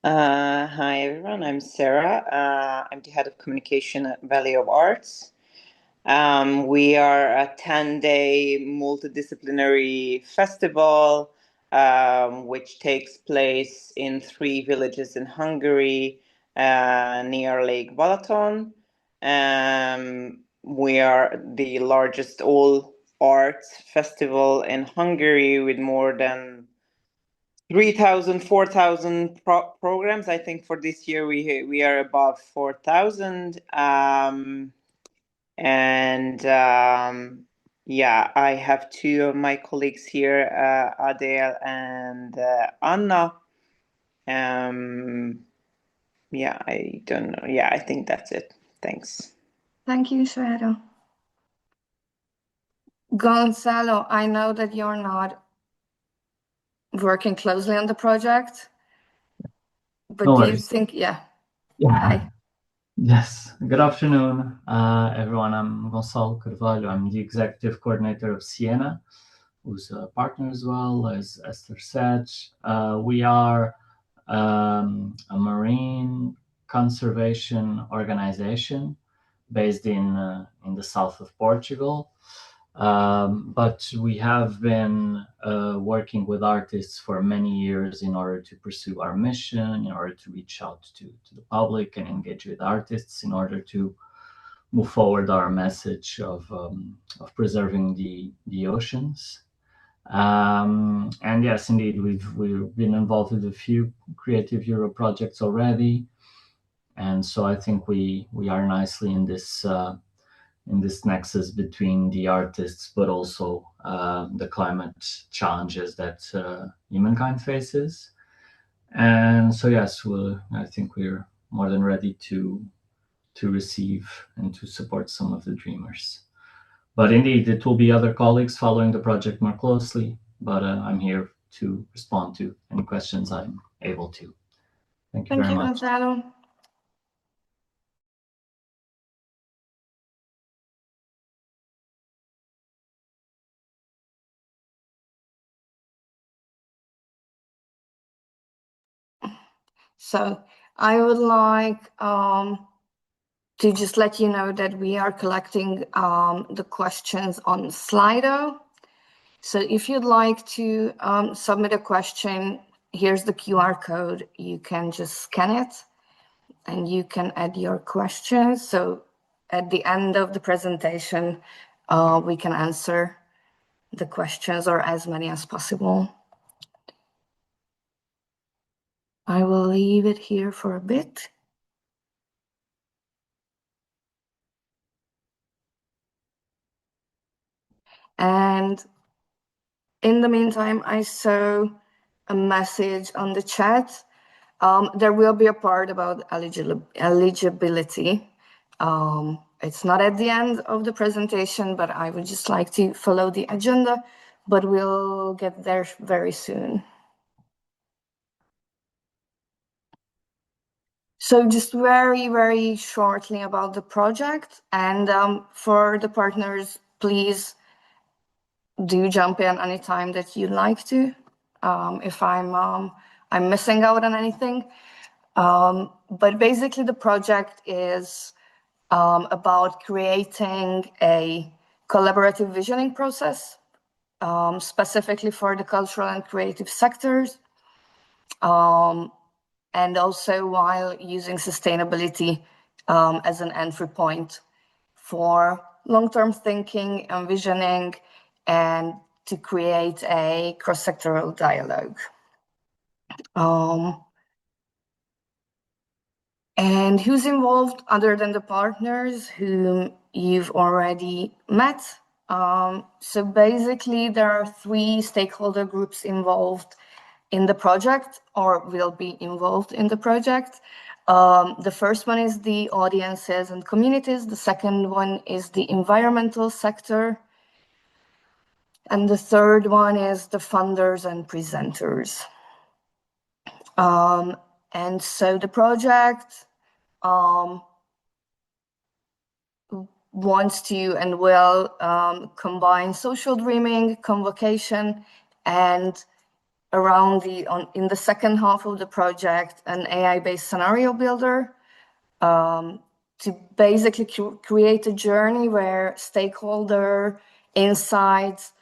Hi everyone, I'm Sarah. I'm the head of communication at Valley of Arts. We are a 10-day multidisciplinary festival which takes place in 3 villages in Hungary near Lake Balaton. We are the largest all arts festival in Hungary with more than 3,000, 4,000 programs. I think for this year we are above 4,000. And yeah, I have two of my colleagues here, Adele and Anna. Yeah, I don't know. Yeah, I think that's it. Thanks. Thank you, Sarah. Gonzalo, I know that you're not working closely on the project, but No do you worries. think, yeah. Hi. Yes. Good afternoon, everyone. I'm Gonçalo Carvalho. I'm the executive coordinator of Siena, who's a partner as well, as Esther said. We are a marine conservation organization based in the south of Portugal. But we have been working with artists for many years in order to pursue our mission, in order to reach out to the public and engage with artists in order to move forward our message of preserving the oceans. And yes, indeed, we've been involved with a few Creative Europe projects already, and so I think we are nicely in this nexus between the artists, but also the climate challenges that humankind faces. And so yes, I think we're more than ready to receive and to support some of the dreamers. But indeed, it will be other colleagues following the project more closely, but I'm here to respond to any questions I'm able to. Thank you very much. Gonzalo. So I would like to just let you know that we are collecting the questions on Slido. So if you'd like to submit a question, here's the QR code. You can just scan it and you can add your questions. So at the end of the presentation, we can answer the questions or as many as possible. I will leave it here for a bit. And in the meantime, I saw a message on the chat. There will be a part about eligibility. It's not at the end of the presentation, but I would just like to follow the agenda, but we'll get there very soon. So just very, very shortly about the project, and for the partners, please do jump in anytime that you'd like to. If I'm missing out on anything. But basically the project is about creating a collaborative visioning process, specifically for the cultural and creative sectors, and also while using sustainability as an entry point for long-term thinking and visioning and to create a cross-sectoral dialogue. And who's involved other than the partners whom you've already met? So basically there are 3 stakeholder groups involved in the project or will be involved in the project. The first one is the audiences and communities. The second one is the environmental sector. And the third one is the funders and presenters. And so the project wants to and will combine social dreaming, convocation, and in the second half of the project, an AI-based scenario builder to basically create a journey where stakeholder insights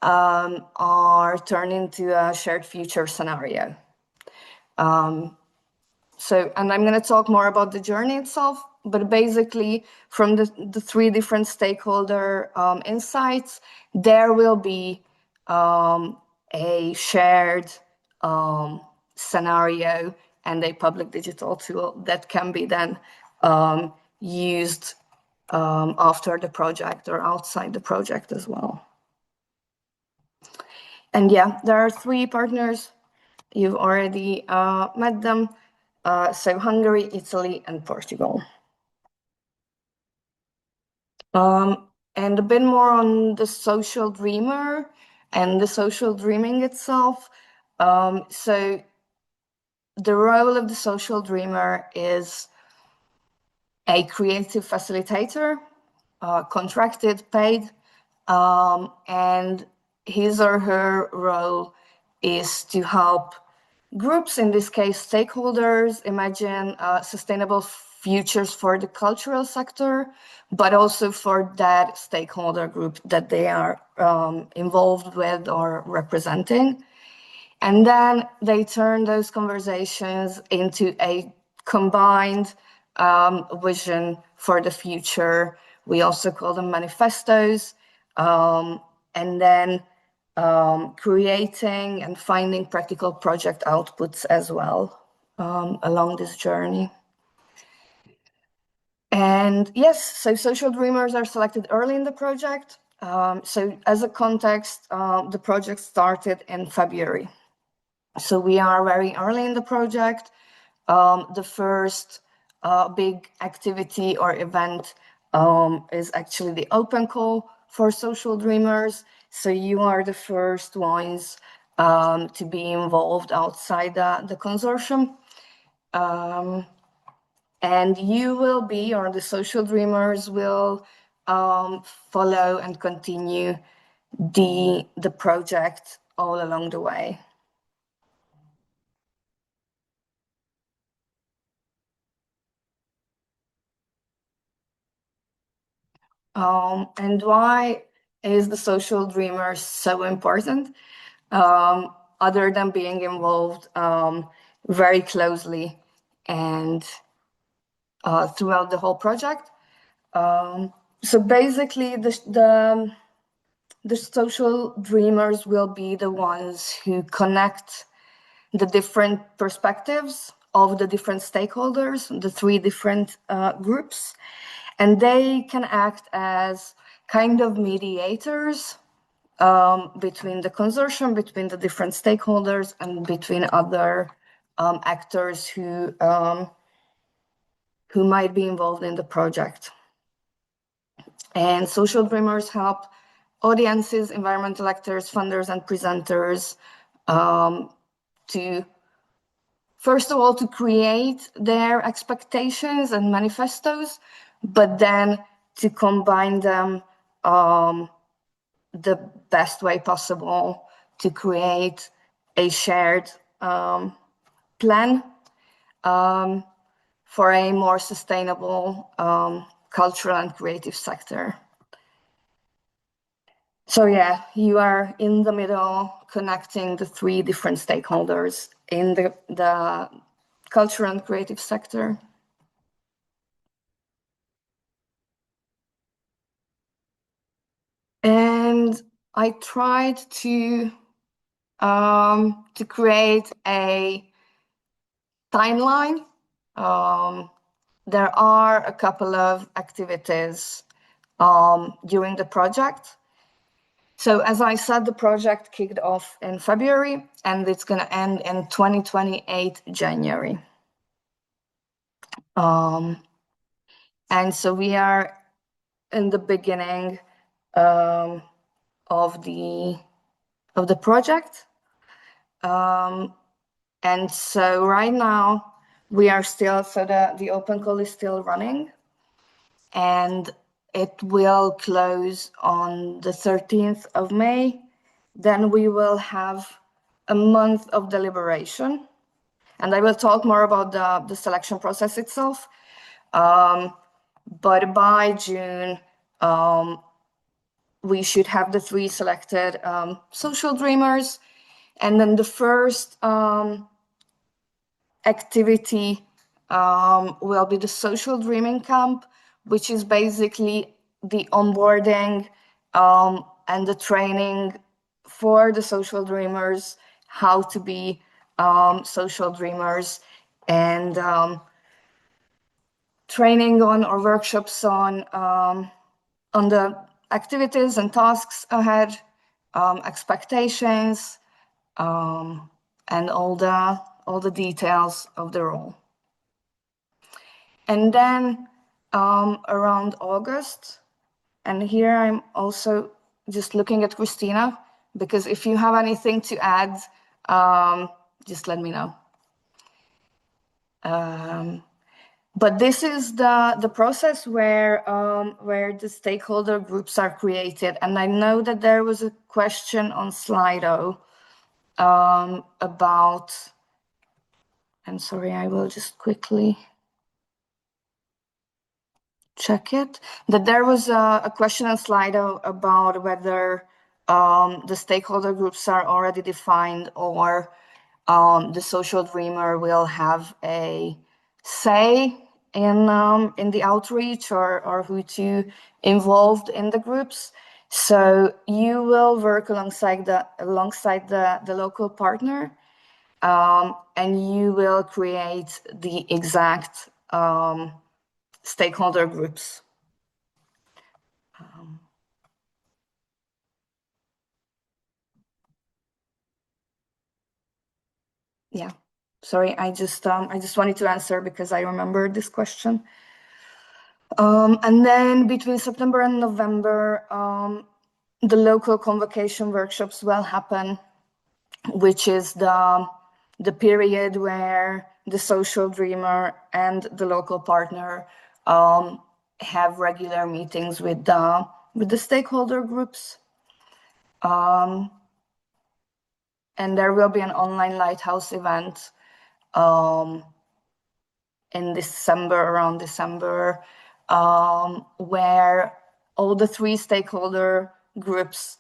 are turned into a shared future scenario. And I'm going to talk more about the journey itself, but basically from the three different stakeholder insights, there will be a shared scenario and a public digital tool that can be then used after the project or outside the project as well. And yeah, there are three partners. You've already met them. So Hungary, Italy, and Portugal. And a bit more on the social dreamer and the social dreaming itself. So the role of the social dreamer is a creative facilitator, contracted, paid, and his or her role is to help groups, in this case stakeholders, imagine sustainable futures for the cultural sector, but also for that stakeholder group that they are involved with or representing. And then they turn those conversations into a combined vision for the future. We also call them manifestos. And then creating and finding practical project outputs as well along this journey. And yes, so social dreamers are selected early in the project. So as a context, the project started in February. So we are very early in the project. The first big activity or event is actually the open call for social dreamers. So you are the first ones to be involved outside the consortium. And you will be, or the social dreamers will follow and continue the project all along the way. And why is the social dreamer so important? Other than being involved very closely and throughout the whole project. So basically, the social dreamers will be the ones who connect the different perspectives of the different stakeholders, the three different groups, and they can act as kind of mediators between the consortium, between the different stakeholders, and between other actors who might be involved in the project. And social dreamers help audiences, environmental actors, funders, and presenters to, first of all, to create their expectations and manifestos, but then to combine them the best way possible to create a shared plan for a more sustainable cultural and creative sector. So yeah, you are in the middle, connecting the three different stakeholders in the cultural and creative sector. And I tried to create a timeline. There are a couple of activities during the project. So as I said, the project kicked off in February and it's going to end in 2028 January. And so we are in the beginning of the project. And so right now we are still, so the open call is still running, and it will close on the 13th of May. Then we will have a month of deliberation. And I will talk more about the selection process itself. But by June, we should have the 3 selected social dreamers. And then the first activity will be the social dreaming camp, which is basically the onboarding and the training for the social dreamers, how to be social dreamers, and training on or workshops on the activities and tasks ahead, expectations, and all the details of the role. And then around August, and here I'm also just looking at Christina, because if you have anything to add, just let me know. But this is the process where the stakeholder groups are created. And I know that there was a question on Slido about, I'm sorry, I will just quickly check it, that there was a question on Slido about whether the stakeholder groups are already defined, or the social dreamer will have a say in the outreach, or who to involved in the groups. So you will work alongside the local partner, and you will create the exact stakeholder groups. Yeah, sorry, I just wanted to answer because I remembered this question. And then between September and November, the local convocation workshops will happen, which is the period where the social dreamer and the local partner have regular meetings with the stakeholder groups. And there will be an online lighthouse event in December, around December, where all the 3 stakeholder groups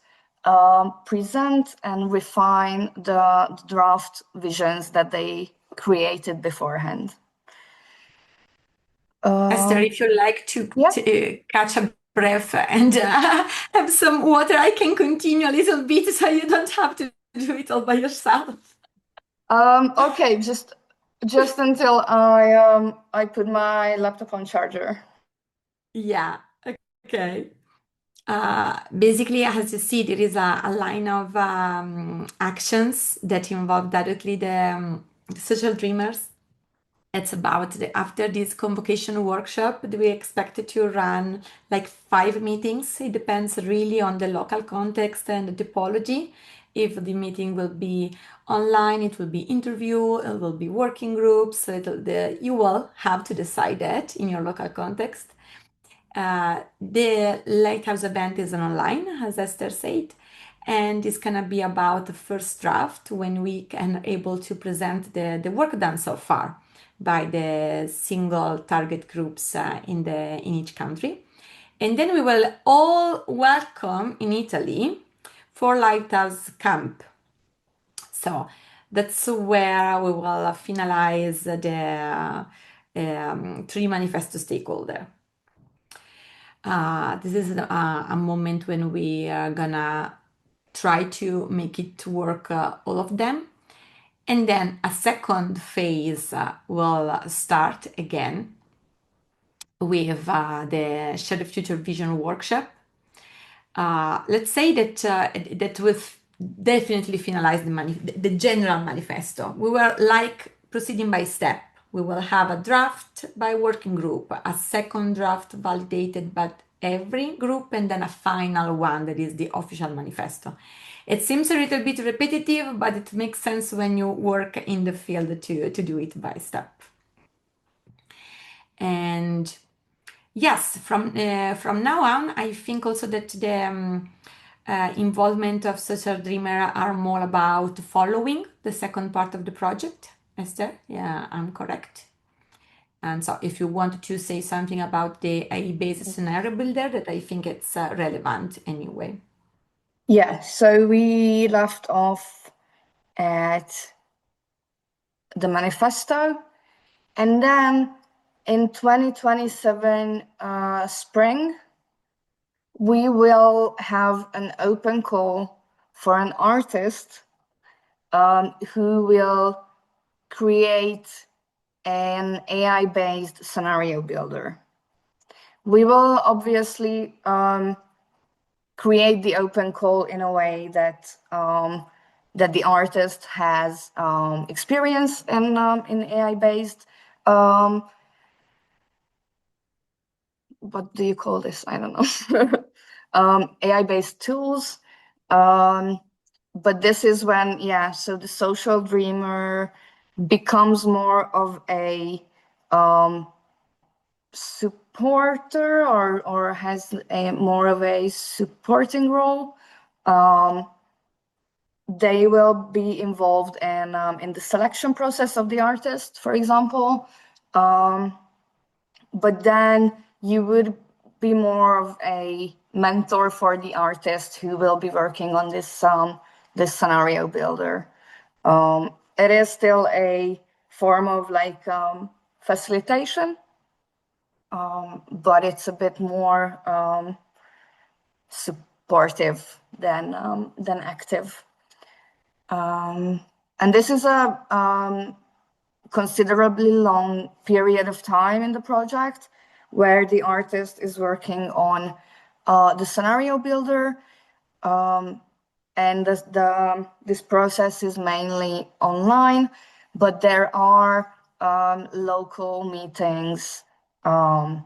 present and refine the draft visions that they created beforehand. Esther, if you'd like to catch a breath and have some water, I can continue a little bit so you don't have to do it all by yourself. Okay, just until I put my laptop on charger. Yeah, okay. Basically, as you see, there is a line of actions that involve directly the social dreamers. It's about after this convocation workshop, we expect to run like 5 meetings. It depends really on the local context and the typology. If the meeting will be online, it will be interview, it will be working groups. So you will have to decide that in your local context. The Lighthouse event is an online, as Esther said, and it's gonna be about the first draft when we can able to present the work done so far by the single target groups in each country. And then we will all welcome in Italy for Lighthouse Camp. So that's where we will finalize the 3 manifesto stakeholder. This is a moment when we are gonna try to make it work, all of them. And then a second phase will start again with the Shared Future Vision workshop. Let's say that we've definitely finalized the general manifesto. We were like proceeding by step. We will have a draft by working group, a second draft validated by every group, and then a final one that is the official manifesto. It seems a little bit repetitive, but it makes sense when you work in the field to do it by step. And yes, from now on, I think also that involvement of social dreamer are more about following the second part of the project. Esther, yeah, I'm correct. And so if you want to say something about the AI-based scenario builder, that I think it's relevant anyway. Yeah, so we left off at the manifesto, and then in 2027 spring, we will have an open call for an artist who will create an AI-based scenario builder. We will obviously create the open call in a way that that the artist has experience in AI-based. What do you call this? I don't know. AI-based tools. But this is when, yeah, so the social dreamer becomes more of a supporter or has more of a supporting role. They will be involved in the selection process of the artist, for example. But then you would be more of a mentor for the artist who will be working on this this scenario builder. It is still a form of like facilitation, but it's a bit more supportive than active. And this is a considerably long period of time in the project where the artist is working on the scenario builder. And this process is mainly online, but there are local meetings planned.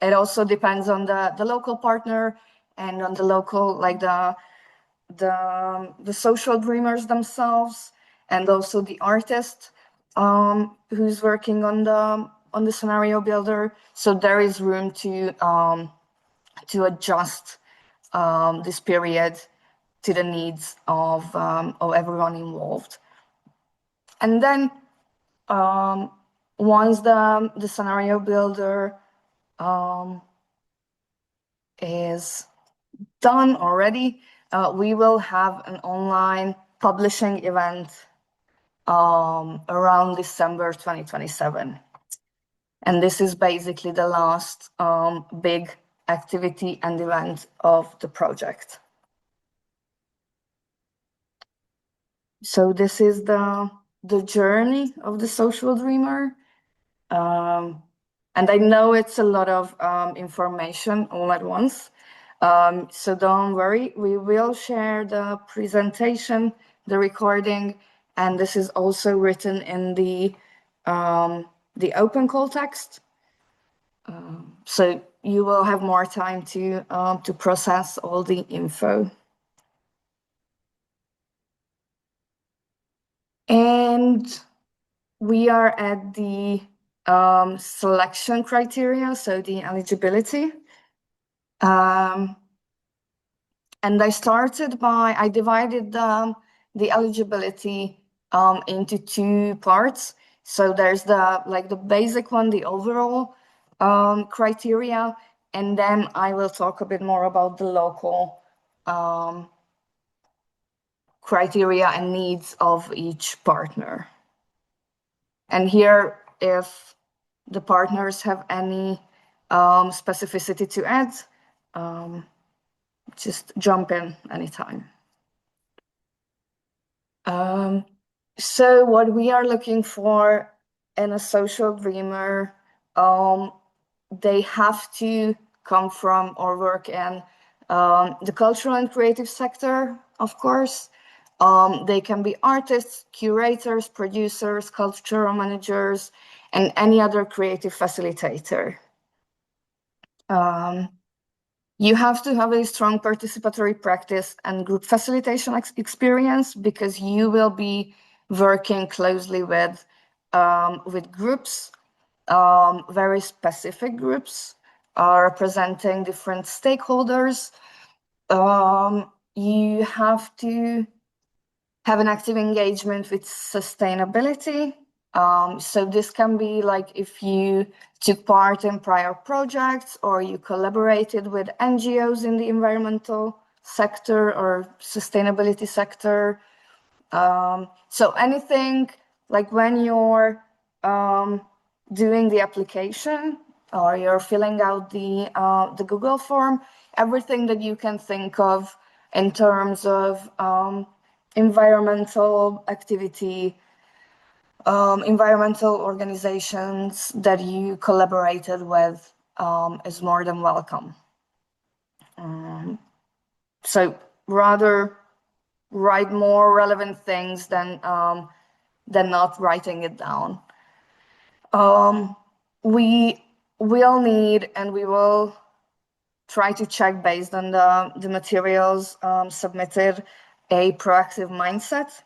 It also depends on the local partner and on the local, like the social dreamers themselves, and also the artist who's working on the scenario builder. So there is room to adjust this period to the needs of everyone involved. And then once the scenario builder is done already, we will have an online publishing event around December 2027. And this is basically the last big activity and event of the project. So this is the journey of the social dreamer. And I know it's a lot of information all at once. So don't worry, we will share the presentation, the recording, and this is also written in the open call text. So you will have more time to process all the info. And we are at the selection criteria, so the eligibility. And I divided the eligibility into two parts. So there's the basic one, the overall criteria, and then I will talk a bit more about the local criteria and needs of each partner. And here, if the partners have any specificity to add, just jump in anytime. So what we are looking for in a social dreamer, they have to come from or work in the cultural and creative sector, of course. They can be artists, curators, producers, cultural managers, and any other creative facilitator. You have to have a strong participatory practice and group facilitation experience because you will be working closely with groups, very specific groups, representing different stakeholders. You have to have an active engagement with sustainability. So this can be like if you took part in prior projects or you collaborated with NGOs in the environmental sector or sustainability sector. So anything like when you're doing the application or you're filling out the Google form, everything that you can think of in terms of environmental activity, environmental organizations that you collaborated with is more than welcome. So rather write more relevant things than not writing it down. We will need, and we will try to check based on the materials submitted, a proactive mindset.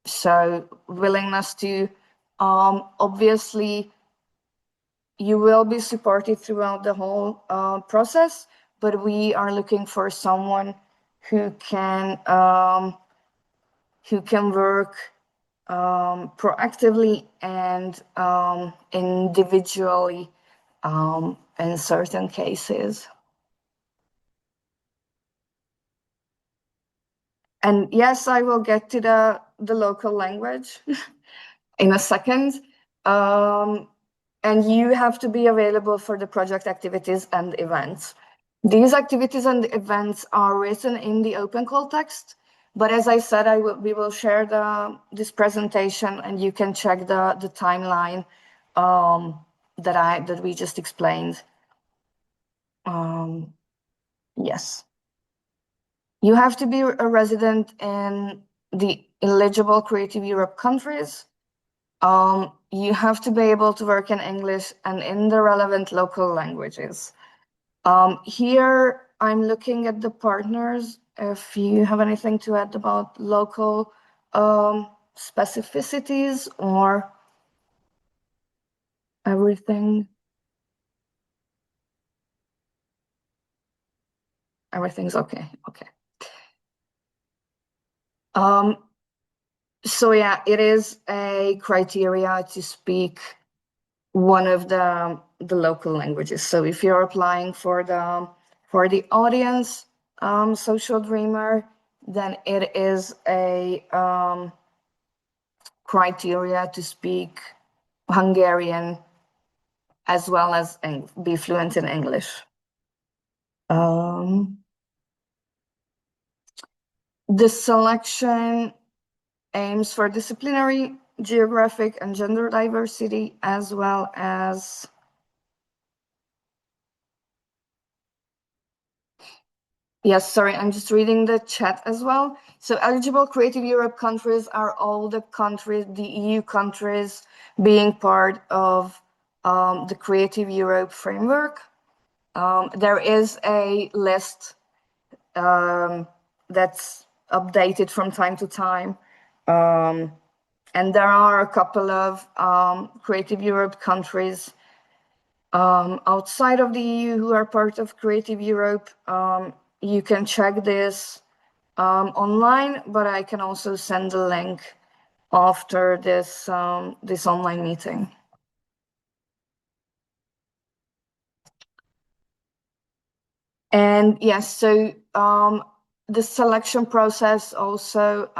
So willingness to, obviously, you will be supported throughout the whole process, but we are looking for someone who can work proactively and individually in certain cases. And yes, I will get to the local language in a second. And you have to be available for the project activities and events. These activities and events are written in the open call text, but as I said, we will share this presentation, and you can check the timeline that we just explained. Yes. You have to be a resident in the eligible Creative Europe countries. You have to be able to work in English and in the relevant local languages. Here, I'm looking at the partners. If you have anything to add about local specificities or everything. Everything's okay. Okay. So yeah, it is a criteria to speak one of the local languages. So if you're applying for the audience social dreamer, then it is a criteria to speak Hungarian as well as be fluent in English. The selection aims for disciplinary, geographic, and gender diversity, as well as yes, sorry, I'm just reading the chat as well. So eligible Creative Europe countries are all the countries, the EU countries, being part of the Creative Europe framework. There is a list that's updated from time to time. And there are a couple of Creative Europe countries outside of the EU who are part of Creative Europe. You can check this online, but I can also send a link after this this online meeting. And yes, so the selection process also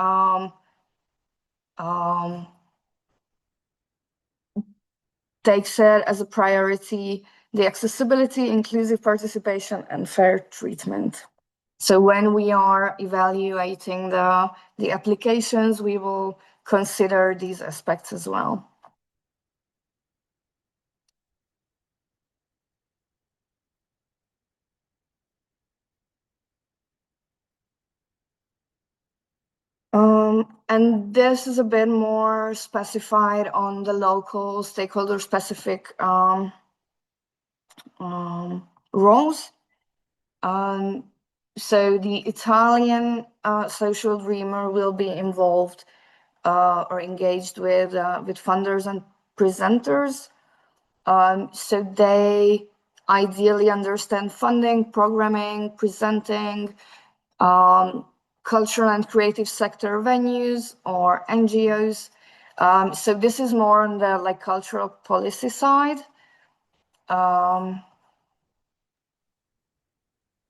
takes it as a priority, the accessibility, inclusive participation, and fair treatment. So when we are evaluating the applications, we will consider these aspects as well. And this is a bit more specified on the local stakeholder-specific roles. So the Italian social dreamer will be involved or engaged with funders and presenters. So they ideally understand funding, programming, presenting, cultural and creative sector venues or NGOs. So this is more on the like cultural policy side.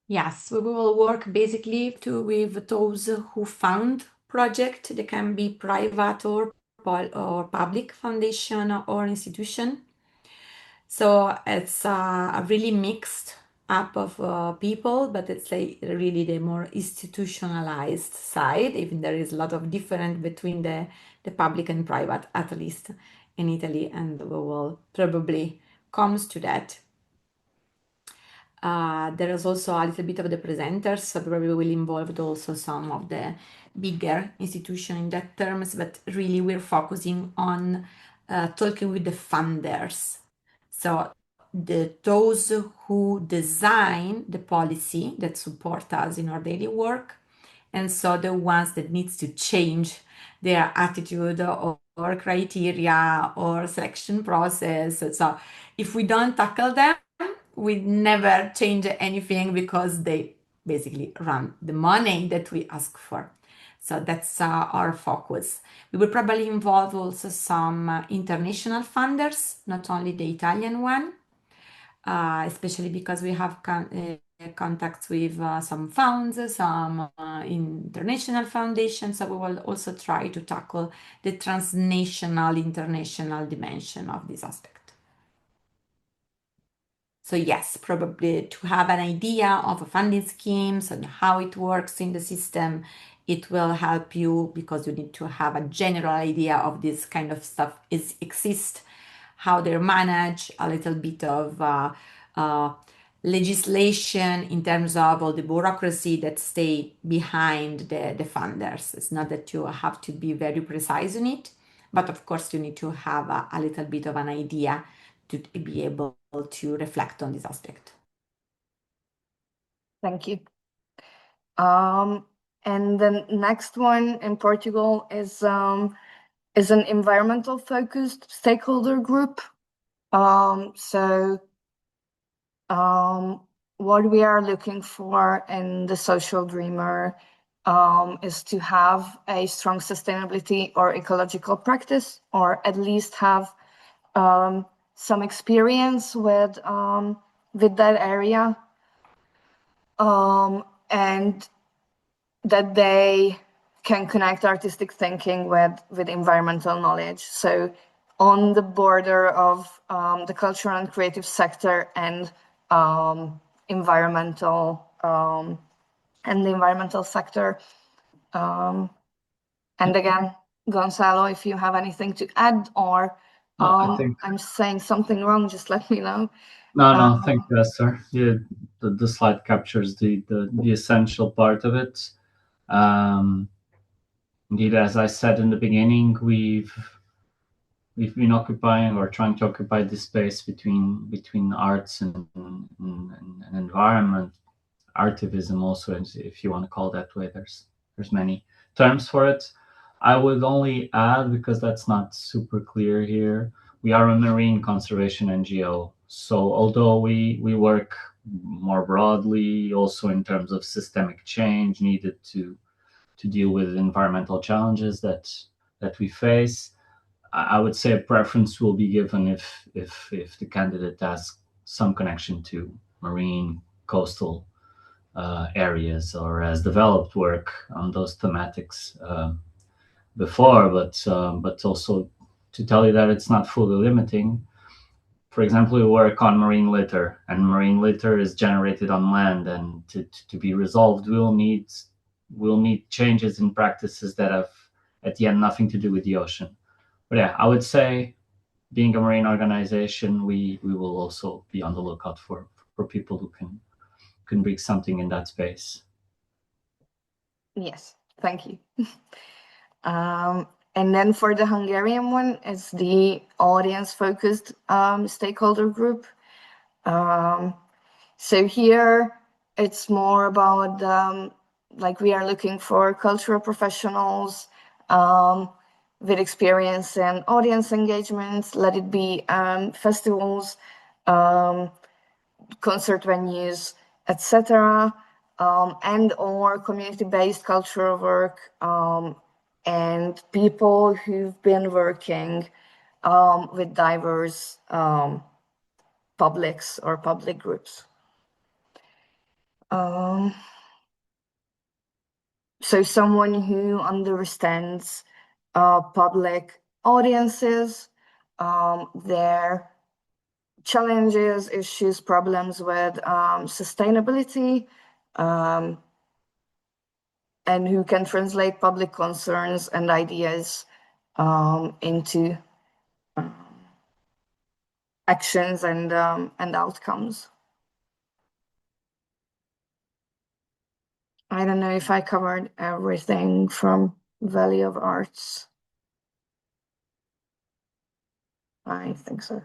Yes, we will work basically with those who fund project. They can be private or public foundation or institution. So it's a really mixed up of people, but it's like really the more institutionalized side, even there is a lot of difference between the public and private, at least in Italy, and we will probably comes to that. There is also a little bit of the presenters, so probably will involve also some of the bigger institution in that terms, but really we're focusing on talking with the funders. So those who design the policy that support us in our daily work, and so the ones that needs to change their attitude or criteria or selection process. So if we don't tackle them, we never change anything because they basically run the money that we ask for. So that's our focus. We will probably involve also some international funders, not only the Italian one, especially because we have contacts with some funds, some international foundations. So we will also try to tackle the transnational, international dimension of this aspect. So yes, probably to have an idea of a funding schemes and how it works in the system, it will help you because you need to have a general idea of this kind of stuff exist, how they're managed, a little bit of legislation in terms of all the bureaucracy that stay behind the funders. It's not that you have to be very precise in it, but of course you need to have a little bit of an idea to be able to reflect on this aspect. Thank you. And the next one in Portugal is an environmental focused stakeholder group. What we are looking for in the social dreamer is to have a strong sustainability or ecological practice, or at least have some experience with that area, and that they can connect artistic thinking with environmental knowledge. So on the border of the cultural and creative sector and environmental and the environmental sector. And again, Gonzalo, if you have anything to add, or I'm saying something wrong, just let me know. No, thank you, Esther. Yeah, the slide captures the essential part of it. Indeed, as I said in the beginning, we've been occupying or trying to occupy this space between arts and environment, artivism also, if you want to call it that way. There's many terms for it. I would only add, because that's not super clear here, we are a marine conservation NGO. So although we work more broadly, also in terms of systemic change needed to deal with environmental challenges that we face, I would say a preference will be given if the candidate has some connection to marine, coastal areas, or has developed work on those thematics before, but also to tell you that it's not fully limiting. For example, we work on marine litter, and marine litter is generated on land, and to be resolved, we'll need changes in practices that have at the end nothing to do with the ocean. But yeah, I would say, being a marine organization, we will also be on the lookout for people who can bring something in that space. Yes, thank you. And then for the Hungarian one, it's the audience-focused stakeholder group. So here it's more about like we are looking for cultural professionals, with experience in audience engagement, let it be festivals, concert venues, etc., and or community-based cultural work, and people who've been working with diverse publics or public groups. So someone who understands public audiences, their challenges, issues, problems with sustainability, and who can translate public concerns and ideas into actions and outcomes. I don't know if I covered everything from Valley of Arts. I think so.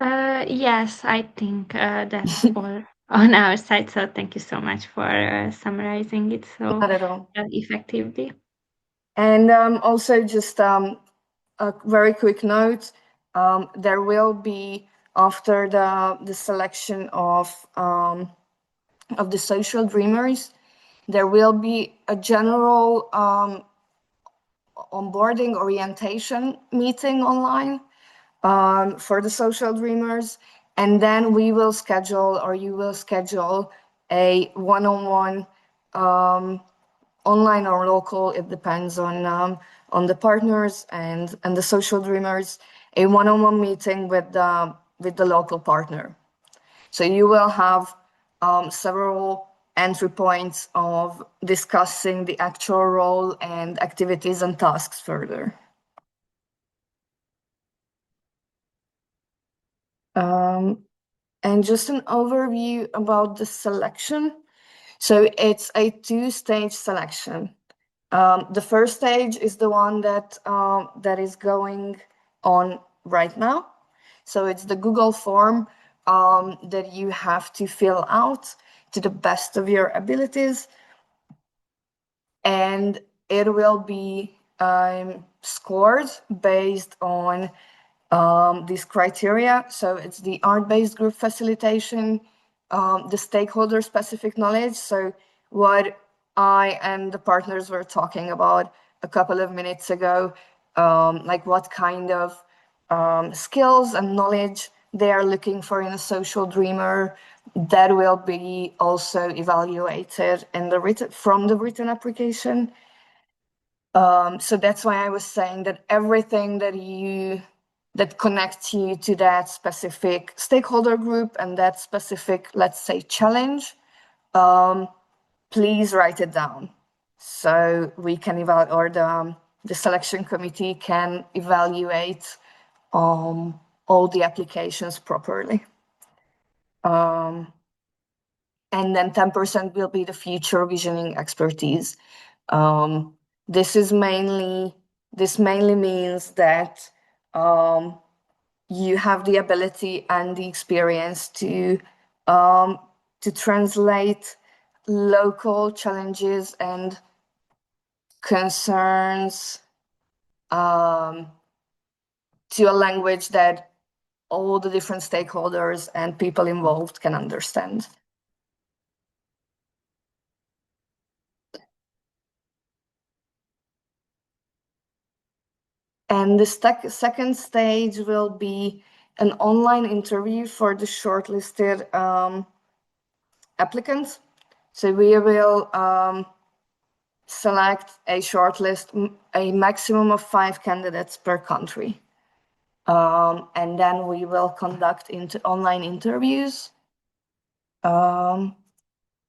Yes, I think that's all on our side. So thank you so much for summarizing it so Not at all. effectively. And also just a very quick note, there will be, after the selection of the social dreamers, there will be a general onboarding orientation meeting online for the social dreamers, and then we will schedule, or you will schedule, a one-on-one online or local, it depends on the partners and the social dreamers, a one-on-one meeting with the local partner. So you will have several entry points of discussing the actual role and activities and tasks further. And just an overview about the selection. So it's a two-stage selection. The first stage is the one that is going on right now. So it's the Google form that you have to fill out to the best of your abilities. And it will be scored based on these criteria. So it's the art-based group facilitation, the stakeholder-specific knowledge. So what I and the partners were talking about a couple of minutes ago, like what kind of skills and knowledge they are looking for in a social dreamer, that will be also evaluated in the from the written application. So that's why I was saying that everything that connects you to that specific stakeholder group and that specific, let's say, challenge, please write it down. So we can evaluate, or the selection committee can evaluate all the applications properly. And then 10% will be the future visioning expertise. This mainly means that you have the ability and the experience to translate local challenges and concerns to a language that all the different stakeholders and people involved can understand. And the second stage will be an online interview for the shortlisted applicants. So we will select a shortlist, a maximum of 5 candidates per country. And then we will conduct online interviews.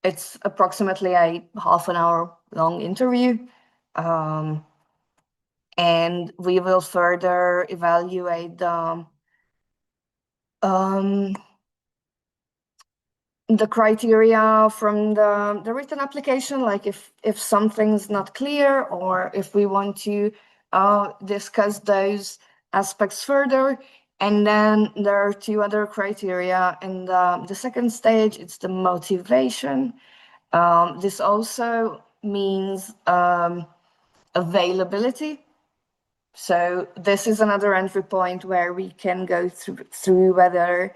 It's approximately a half an hour long interview. And we will further evaluate the criteria from the written application, like if something's not clear or if we want to discuss those aspects further. And then there are 2 other criteria in the second stage. It's the motivation. This also means availability. So this is another entry point where we can go through whether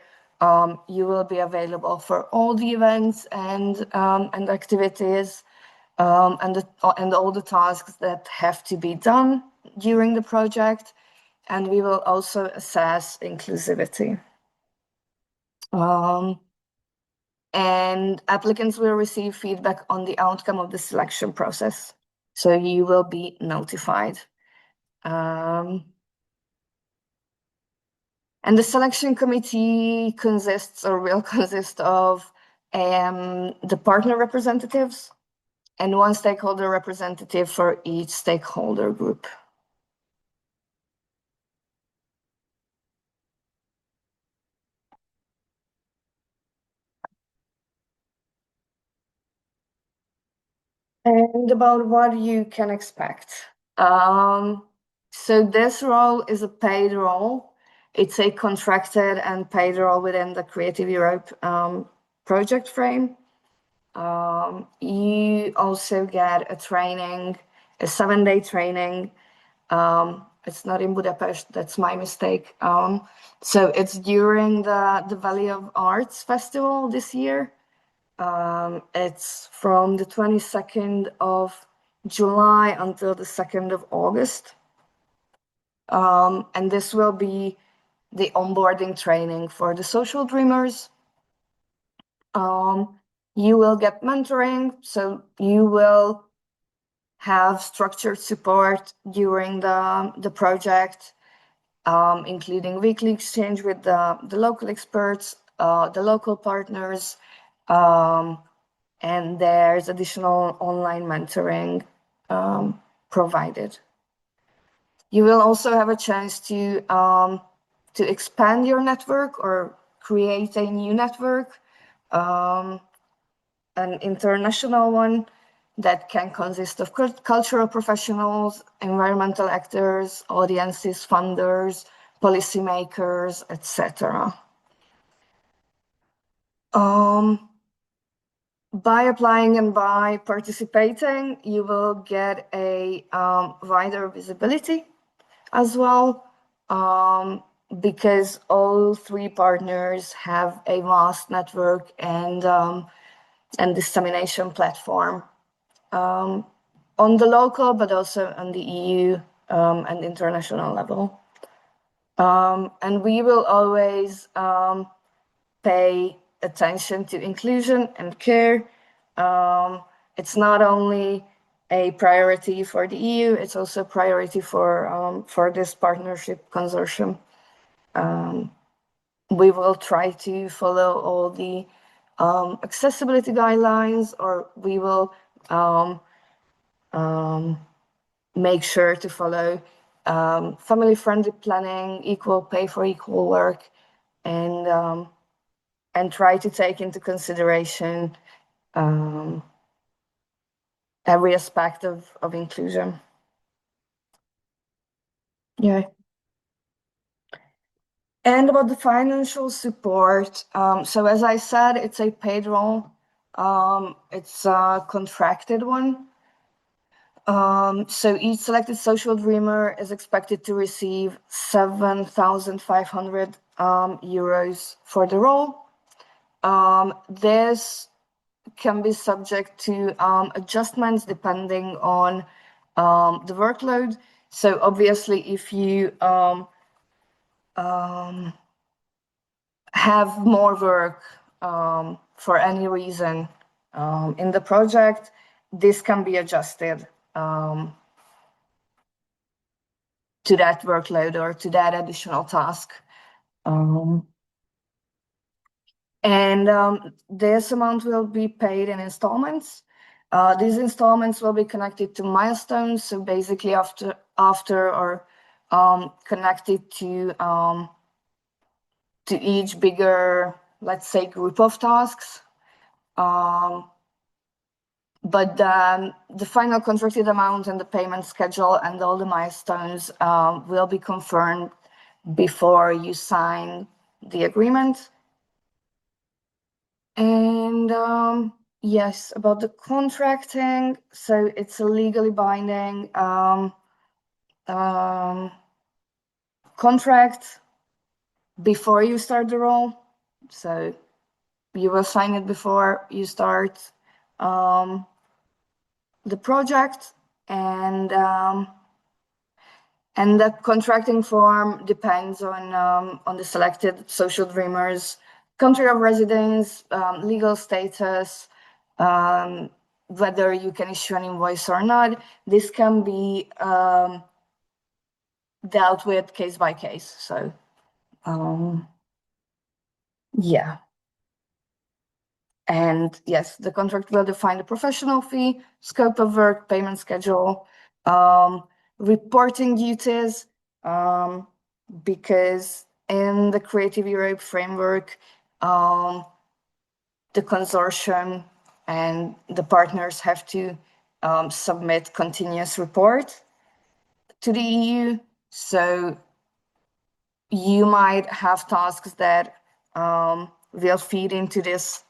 you will be available for all the events and activities and all the tasks that have to be done during the project. And we will also assess inclusivity. And applicants will receive feedback on the outcome of the selection process. So you will be notified. And the selection committee consists or will consist of the partner representatives and one stakeholder representative for each stakeholder group. And about what you can expect. So this role is a paid role. It's a contracted and paid role within the Creative Europe project frame. You also get a training, a 7-day training. It's not in Budapest, that's my mistake. So it's during the Valley of Arts Festival this year. It's from the 22nd of July until the 2nd of August. And this will be the onboarding training for the social dreamers. You will get mentoring, so you will have structured support during the project, including weekly exchange with the local experts, the local partners, and there's additional online mentoring provided. You will also have a chance to expand your network or create a new network, an international one that can consist of cultural professionals, environmental actors, audiences, funders, policymakers, etc. By applying and by participating, you will get a wider visibility as well, because all 3 partners have a vast network and dissemination platform on the local, but also on the EU and international level. And we will always pay attention to inclusion and care. It's not only a priority for the EU, it's also a priority for this partnership consortium. We will try to follow all the accessibility guidelines, or we will make sure to follow family-friendly planning, equal pay for equal work, and try to take into consideration every aspect of inclusion. Yeah. And about the financial support, so as I said, it's a paid role. It's a contracted one. So each selected social dreamer is expected to receive 7,500 euros for the role. This can be subject to adjustments depending on the workload. So obviously, if you have more work for any reason in the project, this can be adjusted to that workload or to that additional task. And this amount will be paid in installments. These installments will be connected to milestones, so basically after or connected to each bigger, let's say, group of tasks. But the final contracted amount and the payment schedule and all the milestones will be confirmed before you sign the agreement. And Yes, about the contracting. So it's a legally binding contract before you start the role. So you will sign it before you start the project, and the contracting form depends on the selected social dreamer's country of residence, legal status, whether you can issue an invoice or not. This can be dealt with case by case. So, yeah. And yes, the contract will define the professional fee, scope of work, payment schedule, reporting duties, because in the Creative Europe framework, the consortium and the partners have to submit continuous report to the EU. So you might have tasks that will feed into this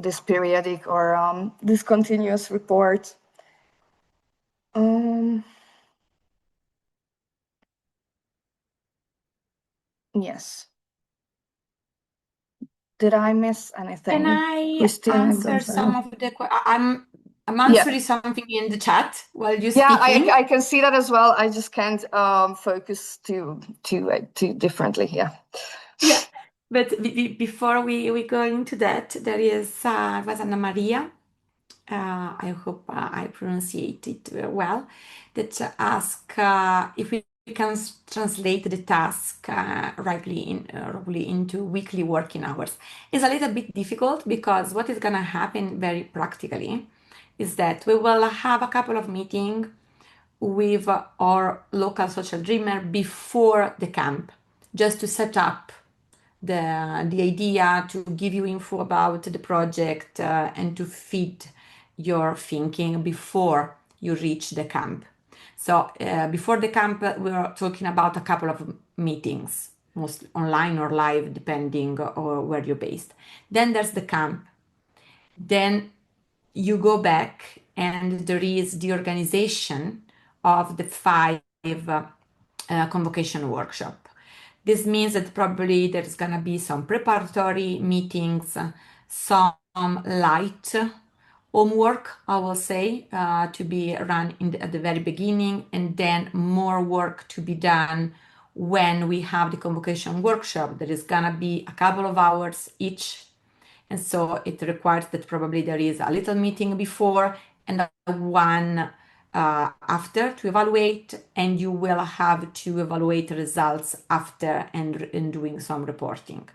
this periodic or this continuous report. Yes. Did I miss anything? Can I Christine, answer some of the I'm answering something in the chat while you're speaking. Yeah, I can see that as well. I just can't focus too differently. Yeah. Yeah, but before we go into that, there was Anna Maria. I hope I pronunciate it well. That ask if we can translate the task rightly into weekly working hours. It's a little bit difficult because what is going to happen very practically is that we will have a couple of meetings with our local social dreamer before the camp, just to set up the idea, to give you info about the project and to feed your thinking before you reach the camp. So before the camp, we are talking about a couple of meetings, mostly online or live, depending on where you're based. Then there's the camp. Then you go back and there is the organization of the 5 convocation workshop. This means that probably there's going to be some preparatory meetings, some light homework, I will say, to be run at the very beginning, and then more work to be done when we have the convocation workshop. There is going to be a couple of hours each. And so it requires that probably there is a little meeting before and one after to evaluate, and you will have to evaluate results after and doing some reporting.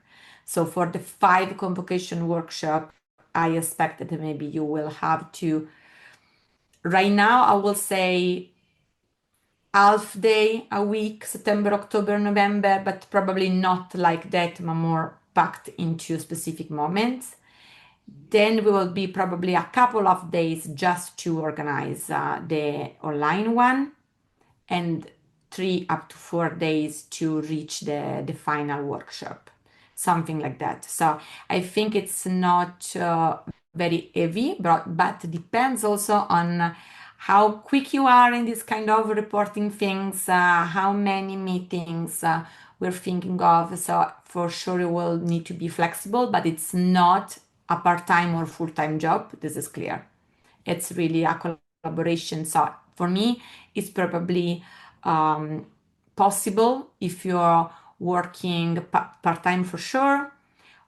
So for the 5 convocation workshop, I expect that maybe you will have to, right now, I will say half day a week, September, October, November, but probably not like that, but more packed into specific moments. Then we will be probably a couple of days just to organize the online one, and 3 up to 4 days to reach the final workshop, something like that. So I think it's not very heavy, but depends also on how quick you are in this kind of reporting things, how many meetings we're thinking of. So for sure you will need to be flexible, but it's not a part-time or full-time job. This is clear. It's really a collaboration. So for me, it's probably possible if you're working part-time for sure,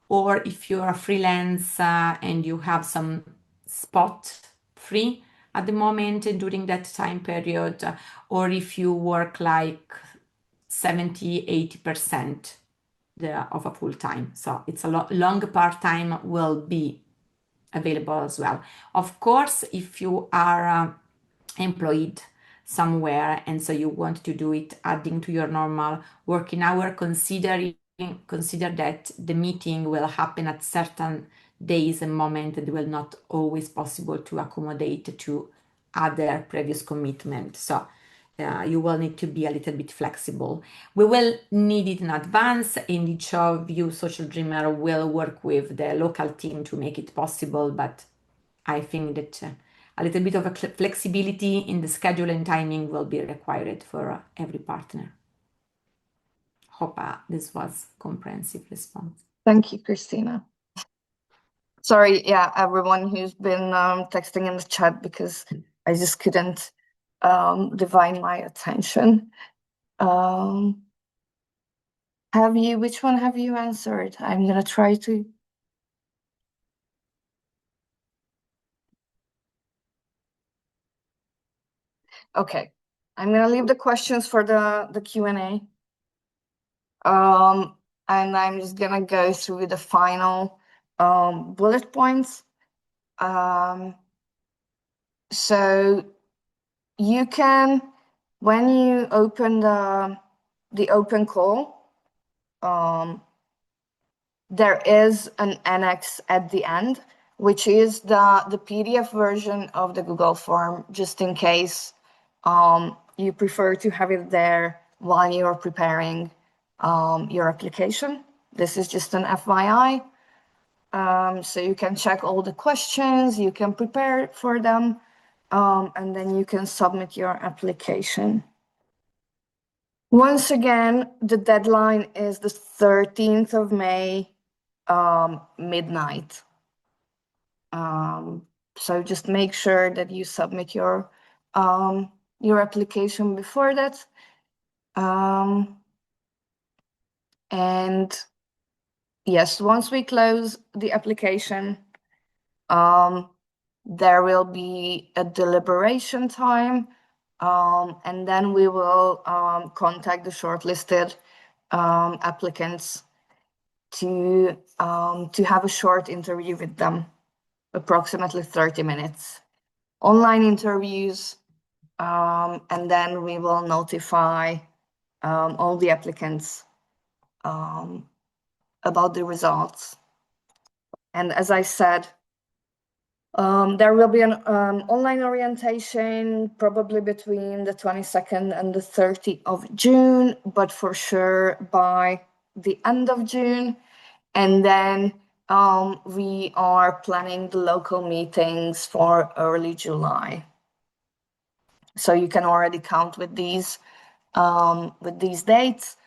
or if you're a freelance and you have some spot free at the moment during that time period, or if you work like 70-80% of a full time. So it's a long part time will be available as well. Of course, if you are employed somewhere and so you want to do it adding to your normal working hour, consider that the meeting will happen at certain days and moments that will not always possible to accommodate to other previous commitment. So you will need to be a little bit flexible. We will need it in advance, and each of you social dreamer will work with the local team to make it possible, but I think that a little bit of a flexibility in the schedule and timing will be required for every partner. Hope this was comprehensive response. Thank you, Christina. Sorry, yeah, everyone who's been texting in the chat, because I just couldn't divide my attention. Which one have you answered? I'm gonna try to. Okay, I'm gonna leave the questions for the Q&A. And I'm just gonna go through the final bullet points. So you can, when you open the open call, there is an annex at the end, which is the PDF version of the Google form, just in case you prefer to have it there while you're preparing your application. This is just an FYI. So you can check all the questions, you can prepare for them, and then you can submit your application. Once again, the deadline is the 13th of May, midnight. So just make sure that you submit your application before that. And yes, once we close the application, there will be a deliberation time, and then we will contact the shortlisted applicants to have a short interview with them, approximately 30 minutes. Online interviews, and then we will notify all the applicants about the results. And as I said, there will be an online orientation probably between the 22nd and the 30th of June, but for sure by the end of June. And then we are planning the local meetings for early July. So you can already count with these dates,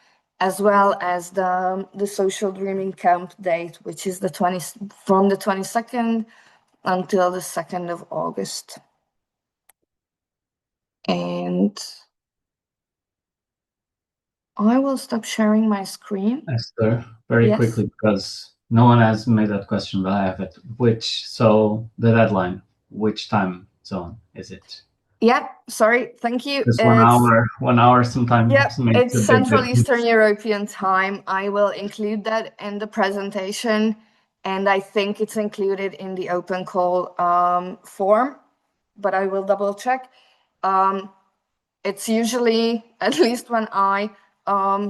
as well as the Social Dreaming Camp date, which is from the 22nd until the 2nd of August. And I will stop sharing my screen. Esther, very quickly, because no one has made that question, but I have it. So the deadline, which time zone is it? Yeah, sorry, thank you. It's 1 hour. 1 hour sometimes. Yeah, makes it's Central Eastern European time. I will include that in the presentation, and I think it's included in the open call form, but I will double check. It's usually, at least when I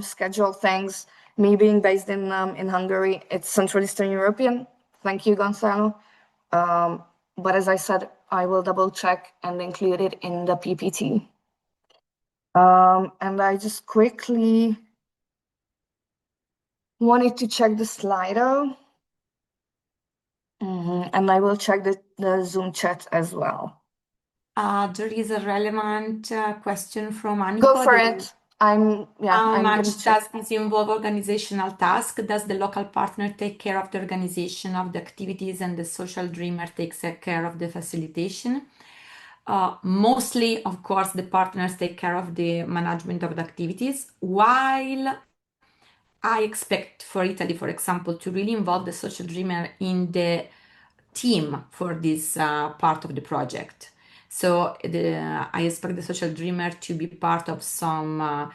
schedule things, me being based in Hungary, it's Central Eastern European. Thank you, Gonzalo. But as I said, I will double check and include it in the PPT. And I just quickly wanted to check the Slido. And I will check the Zoom chat as well. There is a relevant question from Aniko. Go for it. How much does this involve organizational task? Does the local partner take care of the organization of the activities and the social dreamer takes care of the facilitation? Mostly, of course, the partners take care of the management of the activities, while I expect for Italy, for example, to really involve the social dreamer in the team for this part of the project. So I expect the social dreamer to be part of some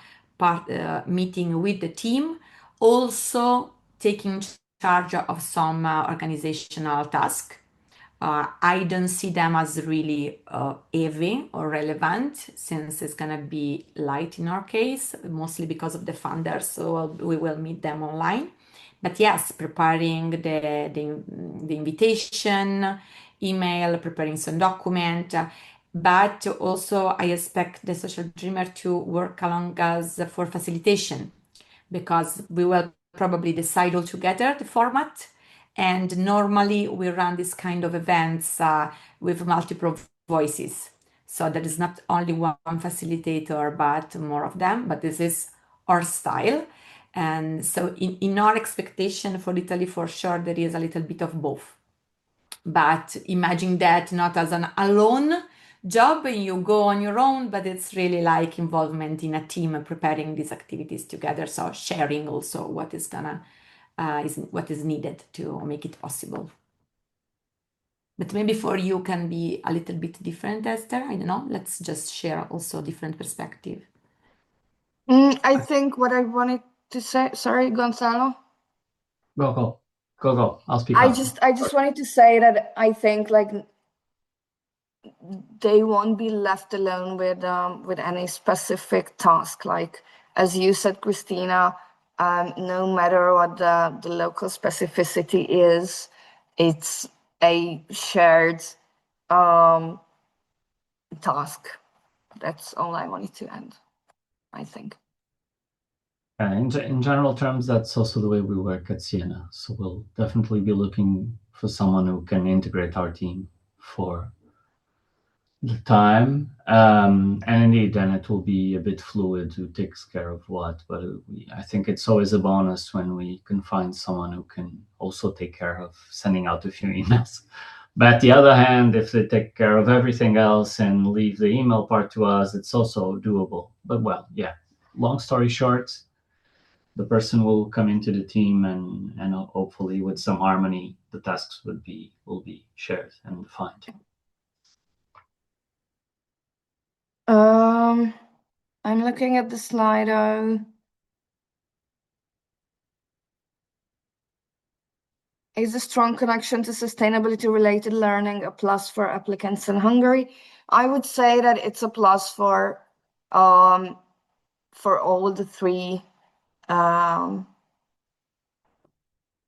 meeting with the team, also taking charge of some organizational task. I don't see them as really heavy or relevant, since it's gonna be light in our case, mostly because of the funders, so we will meet them online. But yes, preparing the invitation, email, preparing some document, but also I expect the social dreamer to work along us for facilitation, because we will probably decide all together the format, And normally we run this kind of events with multiple voices. So there is not only one facilitator, but more of them, but this is our style. And so in our expectation for Italy, for sure, there is a little bit of both. But imagine that not as an alone job, you go on your own, but it's really like involvement in a team and preparing these activities together. So sharing also what is what is needed to make it possible. But maybe for you can be a little bit different, Esther. I don't know. Let's just share also different perspective. I think what I wanted to say, sorry, Gonzalo. Go. I'll speak I up. just wanted to say that I think like they won't be left alone with any specific task. Like as you said, Christina, no matter what the local specificity is, it's a shared task. That's all I wanted to end, I think. In general terms, that's also the way we work at Siena. So we'll definitely be looking for someone who can integrate our team for the time. And indeed, then it will be a bit fluid who takes care of what. But I think it's always a bonus when we can find someone who can also take care of sending out a few emails. But at the other hand, if they take care of everything else and leave the email part to us, it's also doable. But well, yeah, long story short, the person will come into the team and hopefully with some harmony, the tasks will be shared and defined. I'm looking at the Slido. Is a strong connection to sustainability-related learning a plus for applicants in Hungary? I would say that it's a plus for all the three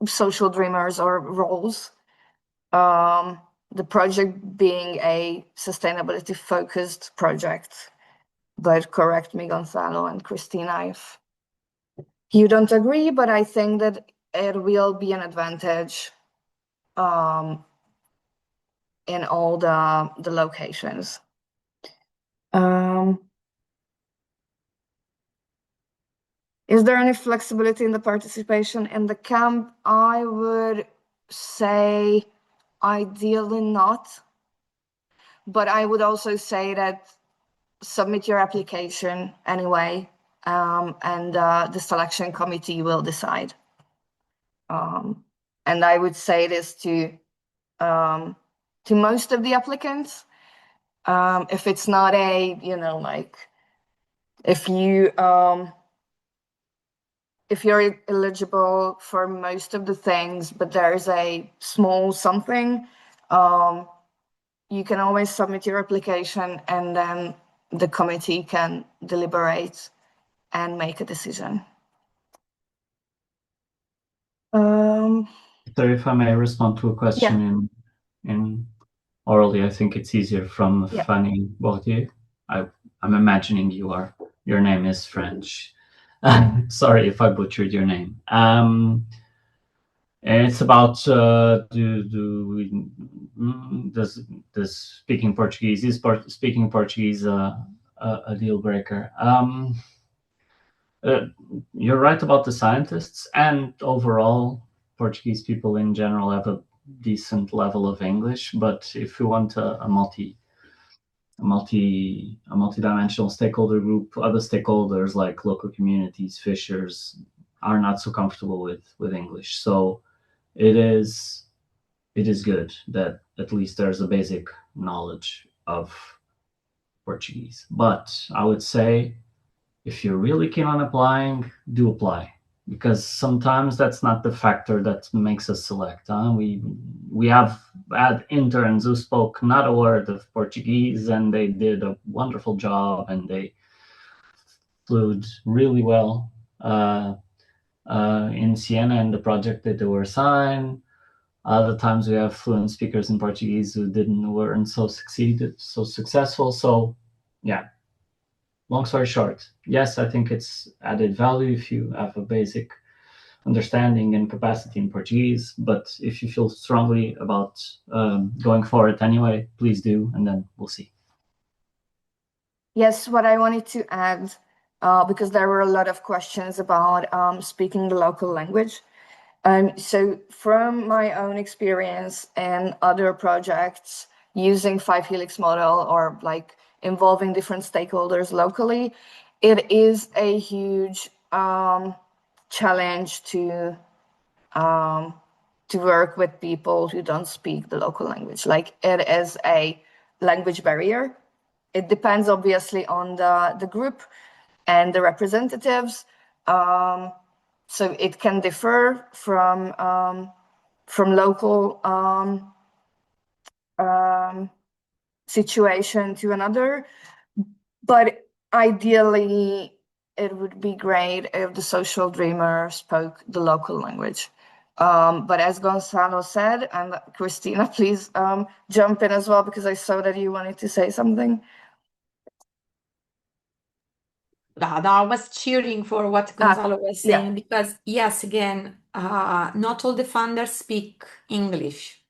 social dreamers or roles. The project being a sustainability-focused project. But correct me, Gonzalo and Christina, if you don't agree, but I think that it will be an advantage in all the locations. Is there any flexibility in the participation in the camp? I would say ideally not, but I would also say that submit your application anyway, and the selection committee will decide. And I would say this to most of the applicants. If it's not a, like if you're eligible for most of the things, but there's a small something, you can always submit your application and then the committee can deliberate and make a decision. So if I may respond to a question in orally, I think it's easier from Fanny Völgye. I'm imagining your name is French. Sorry if I butchered your name. And it's about does speaking Portuguese, is speaking Portuguese a deal breaker? You're right about the scientists, and overall Portuguese people in general have a decent level of English. But if you want a multi-dimensional stakeholder group, other stakeholders like local communities, fishers, are not so comfortable with English. So it is good that at least there's a basic knowledge of Portuguese. But I would say, if you're really keen on applying, do apply, because sometimes that's not the factor that makes us select. We have had interns who spoke not a word of Portuguese, and they did a wonderful job, and they flew really well in Siena and the project that they were assigned. Other times we have fluent speakers in Portuguese who weren't so successful. So yeah. Long story short, yes, I think it's added value if you have a basic understanding and capacity in Portuguese. But if you feel strongly about going for it anyway, please do, and then we'll see. Yes, what I wanted to add, because there were a lot of questions about speaking the local language. So from my own experience and other projects using 5-helix model or like involving different stakeholders locally, it is a huge challenge to work with people who don't speak the local language. Like, it is a language barrier. It depends obviously on the group and the representatives. So it can differ from local situation to another, but ideally it would be great if the social dreamer spoke the local language. But as Gonzalo said, and Christina, please jump in as well, because I saw that you wanted to say something. I was cheering for what Gonzalo was saying, yeah. because yes, again, not all the funders speak English,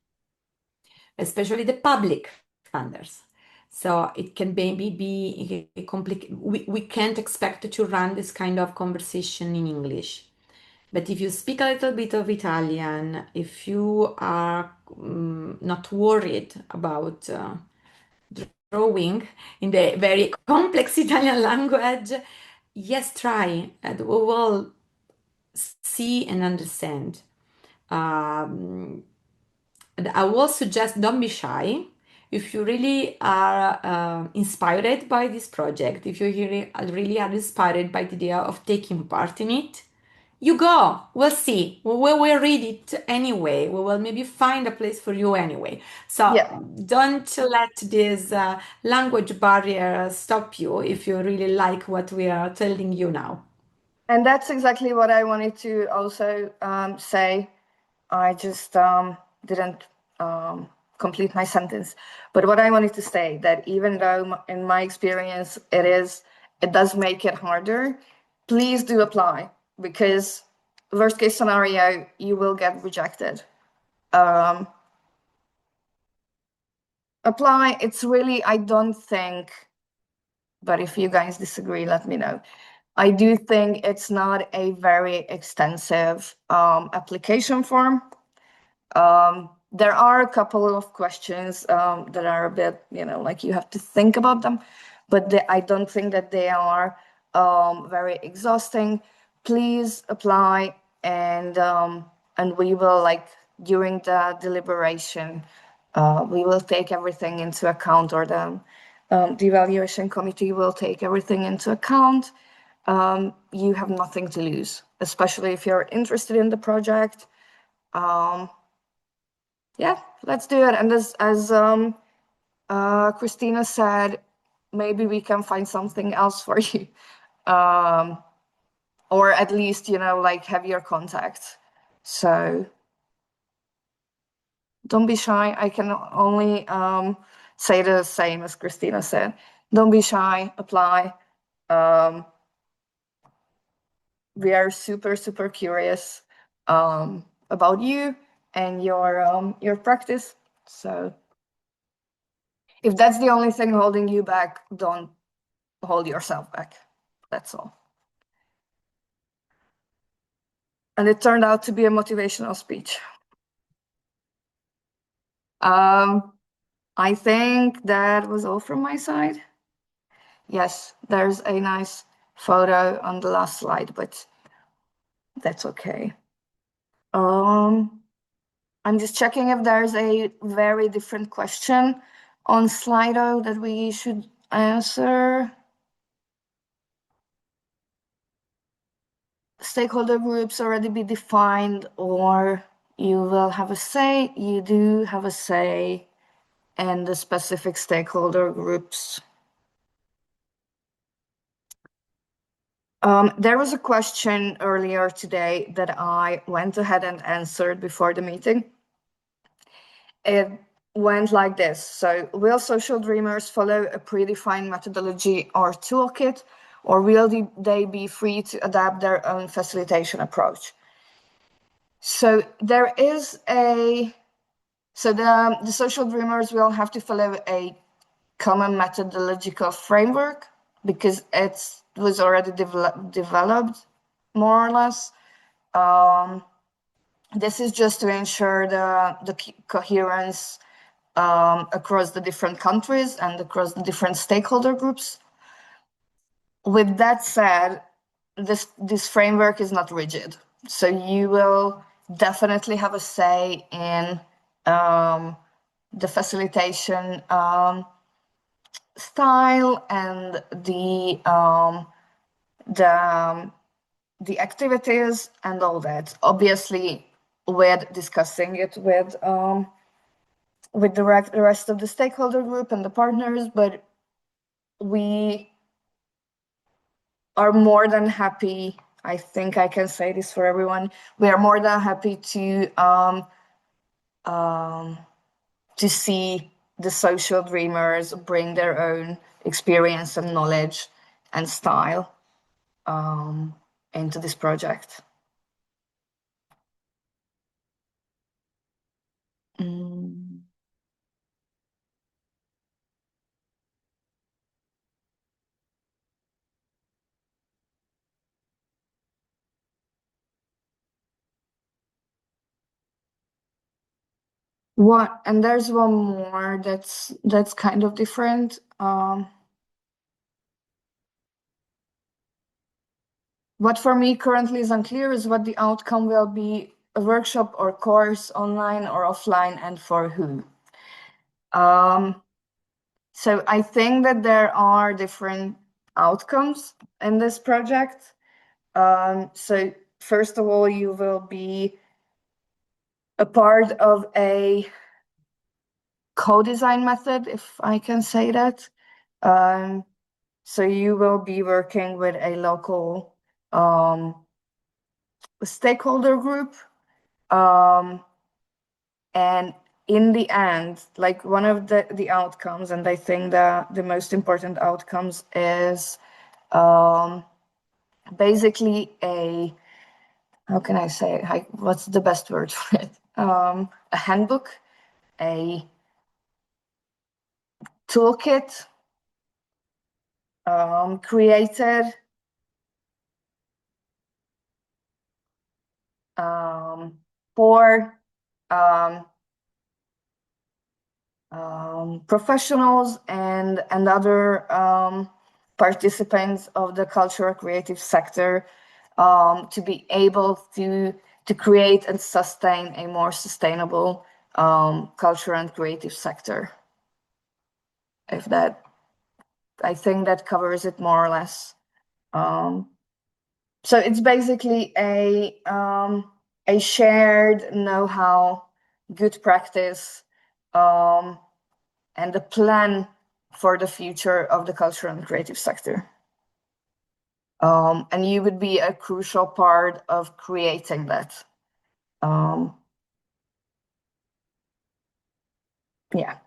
especially the public funders. So it can maybe be complicated. We can't expect to run this kind of conversation in English. But if you speak a little bit of Italian, if you are not worried about drawing in the very complex Italian language, yes, try. And we will see and understand. And I will suggest, don't be shy. If you really are inspired by this project, if you really are inspired by the idea of taking part in it, you go. We'll see. We will read it anyway. We will maybe find a place for you anyway. So Yeah. don't let this language barrier stop you if you really like what we are telling you now. And that's exactly what I wanted to also say. I just didn't complete my sentence. But what I wanted to say, that even though in my experience it does make it harder, please do apply, because worst case scenario, you will get rejected. Apply. It's really, I don't think, but if you guys disagree, let me know. I do think it's not a very extensive application form. There are a couple of questions that are a bit, like you have to think about them, but I don't think that they are very exhausting. Please apply, and we will, like, during the deliberation, we will take everything into account, or the evaluation committee will take everything into account. You have nothing to lose, especially if you're interested in the project. Yeah, let's do it. And as Christina said, maybe we can find something else for you, or at least, like, have your contacts. So don't be shy. I can only say the same as Christina said. Don't be shy. Apply. We are super, super curious about you and your practice. So if that's the only thing holding you back, don't hold yourself back. That's all. And it turned out to be a motivational speech. I think that was all from my side. Yes, there's a nice photo on the last slide, but that's okay. I'm just checking if there's a very different question on Slido that we should answer. Stakeholder groups already be defined, or you will have a say? You do have a say in the specific stakeholder groups. There was a question earlier today that I went ahead and answered before the meeting. It went like this. So, will social dreamers follow a predefined methodology or toolkit, or will they be free to adapt their own facilitation approach? So there is so the social dreamers will have to follow a common methodological framework because it was already developed more or less. This is just to ensure the coherence across the different countries and across the different stakeholder groups. With that said, this framework is not rigid. So you will definitely have a say in the facilitation style and the activities and all that. Obviously, with discussing it with the rest of the stakeholder group and the partners, but we are more than happy. I think I can say this for everyone. We are more than happy to see the social dreamers bring their own experience and knowledge and style into this project. What? And there's one more that's kind of different. What for me currently is unclear is what the outcome will be, a workshop or course, online or offline, and for who. So I think that there are different outcomes in this project. So first of all, you will be a part of a co-design method, if I can say that. So you will be working with a local stakeholder group. And in the end, like one of the outcomes, and I think the most important outcomes is basically how can I say it? What's the best word for it? A handbook, a toolkit created for professionals and other participants of the cultural creative sector to be able to create and sustain a more sustainable cultural and creative sector. If that, I think that covers it more or less. So it's basically a shared know-how, good practice, and a plan for the future of the cultural and creative sector. And you would be a crucial part of creating that. Yeah.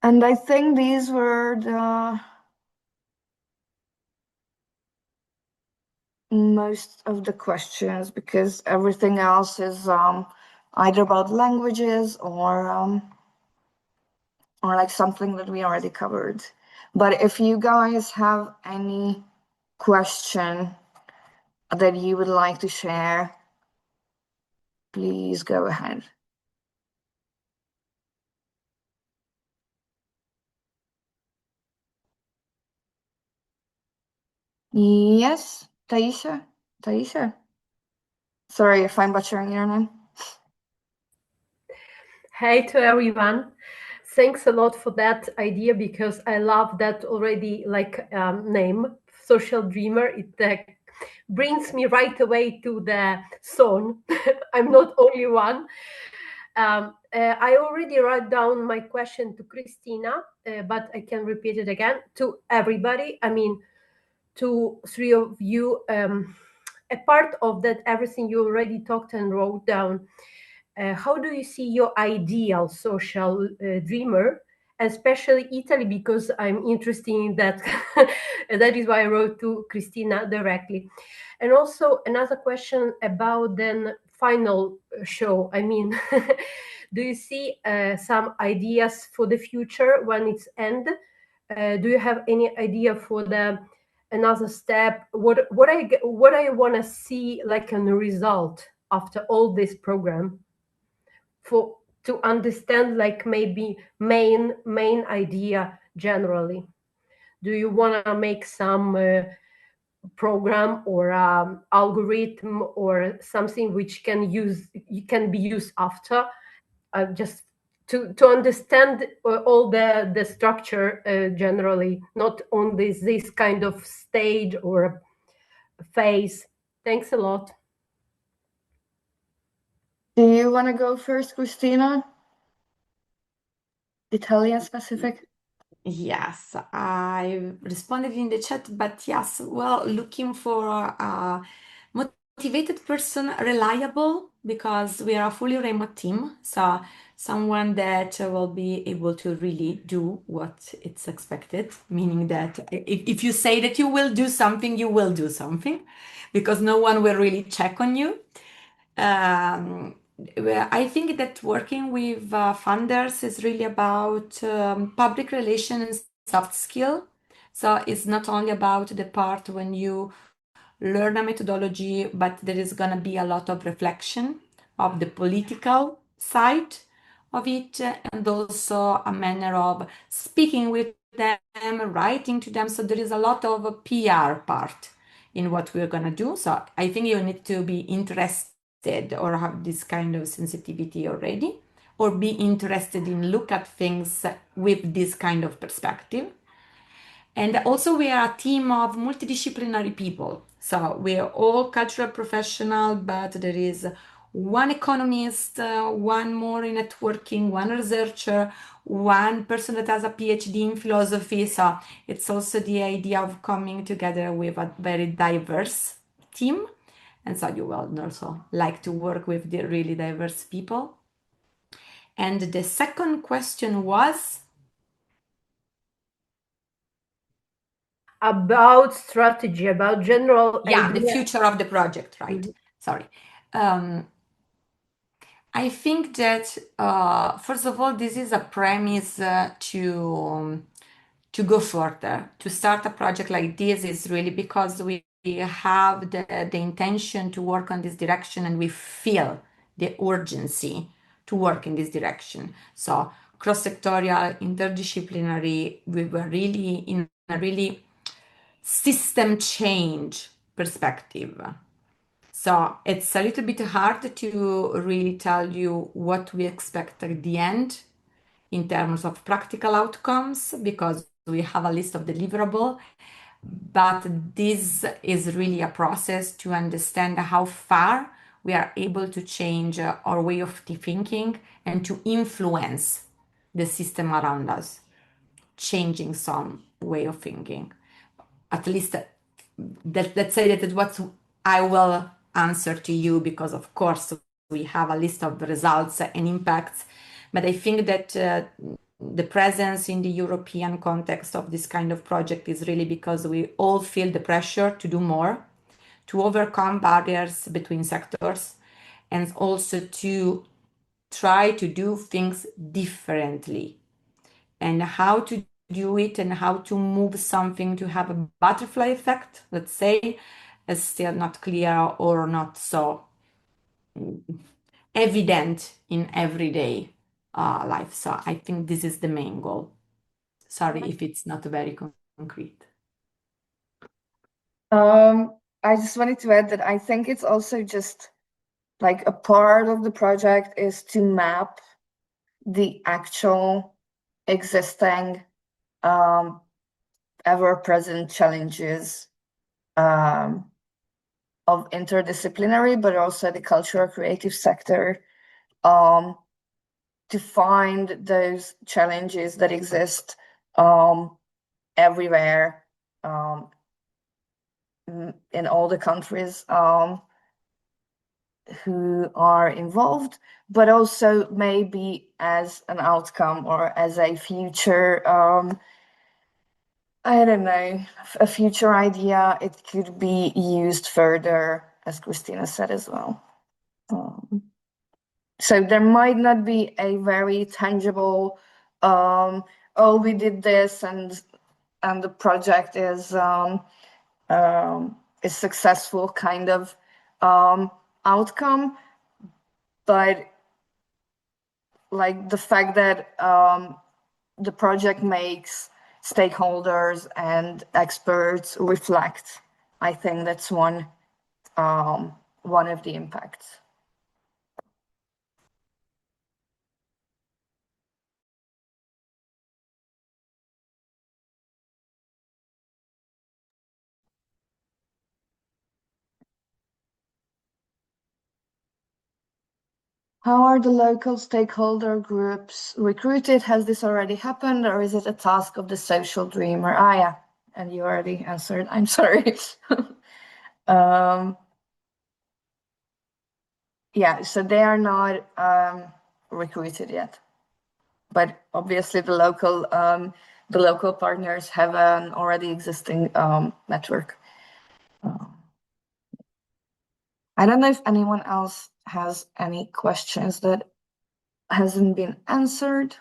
And I think these were the most of the questions, because everything else is either about languages or like something that we already covered. But if you guys have any question that you would like to share, please go ahead. Yes, Taisha? Sorry if I'm butchering your name. Hey to everyone. Thanks a lot for that idea, because I love that already name, Social Dreamer. It brings me right away to the song. I'm not only one. I already wrote down my question to Christina, but I can repeat it again to everybody. I mean, to three of you, a part of that, everything you already talked and wrote down. How do you see your ideal social dreamer, especially Italy, because I'm interested in that. And that is why I wrote to Christina directly. And also another question about then final show. I mean, do you see some ideas for the future when it's end? Do you have any idea for the another step? What I want to see like a result after all this program, for to understand like maybe main idea generally. Do you want to make some program or algorithm or something which can be used after, just to understand all the structure generally, not on this kind of stage or phase? Thanks a lot. Do you want to go first, Christina? Italian specific? Yes, I responded in the chat, but yes, well, looking for a motivated person, reliable, because we are a fully remote team. So someone that will be able to really do what it's expected, meaning that if you say that you will do something, you will do something, because no one will really check on you. I think that working with funders is really about public relations and soft skill. So it's not only about the part when you learn a methodology, but there is going to be a lot of reflection of the political side of it, and also a manner of speaking with them, writing to them. So there is a lot of a PR part in what we're going to do. So I think you need to be interested or have this kind of sensitivity already, or be interested in look at things with this kind of perspective. And also we are a team of multidisciplinary people. So we are all cultural professionals, but there is one economist, one more in networking, one researcher, one person that has a PhD in philosophy. So it's also the idea of coming together with a very diverse team. And so you will also like to work with the really diverse people. And the second question was about strategy, about general yeah, idea. the future of the project, right? Mm-hmm. Sorry. I think that first of all, this is a premise to go further. To start a project like this is really because we have the intention to work on this direction, and we feel the urgency to work in this direction. So cross-sectorial, interdisciplinary, we were really in a really system change perspective. So it's a little bit hard to really tell you what we expect at the end in terms of practical outcomes, because we have a list of deliverable. But this is really a process to understand how far we are able to change our way of thinking and to influence the system around us, changing some way of thinking. At least let's say that it's what I will answer to you, because of course we have a list of results and impacts. But I think that the presence in the European context of this kind of project is really because we all feel the pressure to do more, to overcome barriers between sectors, and also to try to do things differently. And how to do it and how to move something to have a butterfly effect, let's say, is still not clear or not so evident in everyday life. So I think this is the main goal. Sorry if it's not very concrete. I just wanted to add that I think it's also just like a part of the project is to map the actual existing ever-present challenges of interdisciplinary, but also the cultural creative sector, to find those challenges that exist everywhere in all the countries. who are involved, but also maybe as an outcome or as a future, I don't know, a future idea. It could be used further, as Christina said as well. So there might not be a very tangible, oh, we did this and the project is successful kind of outcome, but like the fact that the project makes stakeholders and experts reflect, I think that's one of the impacts. How are the local stakeholder groups recruited? Has this already happened, or is it a task of the social dreamer? Yeah, and you already answered. I'm sorry. Yeah, so they are not recruited yet, but obviously the local partners have an already existing network. I don't know if anyone else has any questions that hasn't been answered.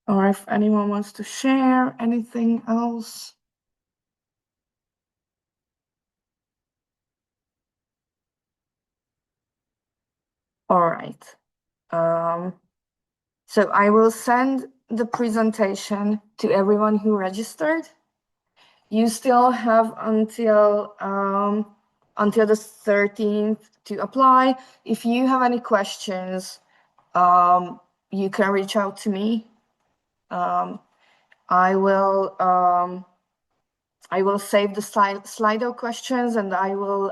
Or if anyone wants to share anything else. All right. So I will send the presentation to everyone who registered. You still have until the 13th to apply. If you have any questions, you can reach out to me. I will save the Slido questions, and I will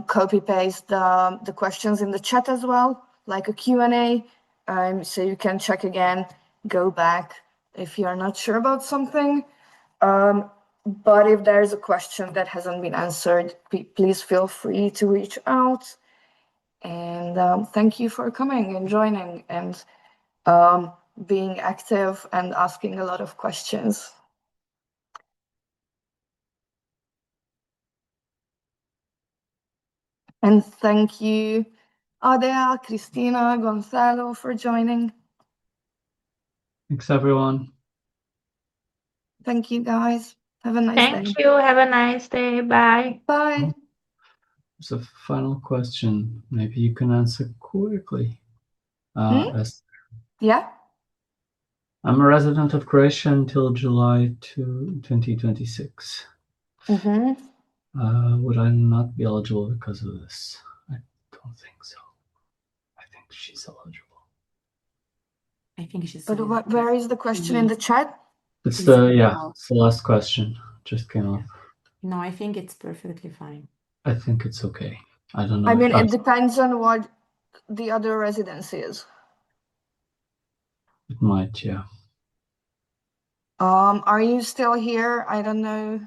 copy paste the questions in the chat as well, like a Q&A, so you can check again, go back if you're not sure about something. But if there's a question that hasn't been answered, please feel free to reach out. And thank you for coming and joining and being active and asking a lot of questions. And thank you, Adele, Cristina, Gonzalo, for joining. Thanks, everyone. Thank you, guys. Have a nice day. Thank you. Have a nice day. Bye. Bye. There's a final question. Maybe you can answer quickly. Yeah. I'm a resident of Croatia until July 2026. Would I not be eligible because of this? I don't think so. I think she's eligible. I think she's. But where is the question in the chat? It's the last question. Just came up. No, I think it's perfectly fine. I think it's okay. I don't know. I mean, it depends on what the other residency is. It might, yeah. Are you still here? I don't know.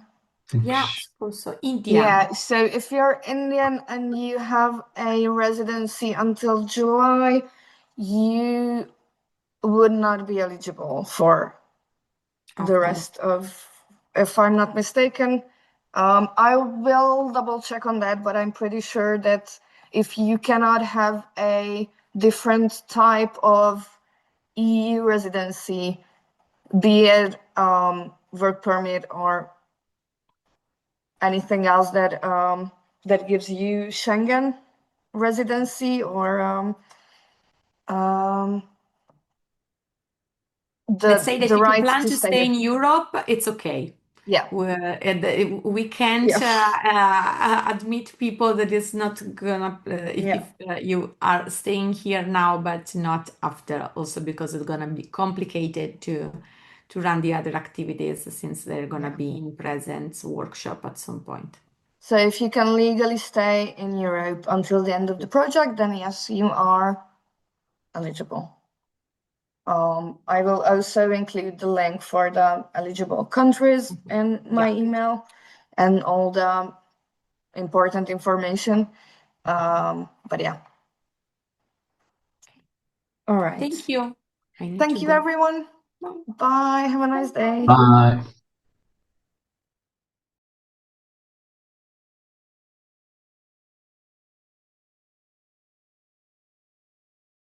Yeah, also India. Yeah, so if you're Indian and you have a residency until July, you would not be eligible for the rest of, if I'm not mistaken. I will double check on that, but I'm pretty sure that if you cannot have a different type of EU residency, be it work permit or anything else that that gives you Schengen residency or Let's say that if you right plan to to stay in Europe, it's okay. Yeah. We can't admit people that is not gonna, if you are staying here now, but not after, also because it's gonna be complicated to run the other activities since they're gonna be in presence workshop at some point. So if you can legally stay in Europe until the end of the project, then yes, you are eligible. I will also include the link for the eligible countries in my email and all the important information. But yeah. All right. Thank you. Thank you, everyone. Bye. Have a nice day. Bye.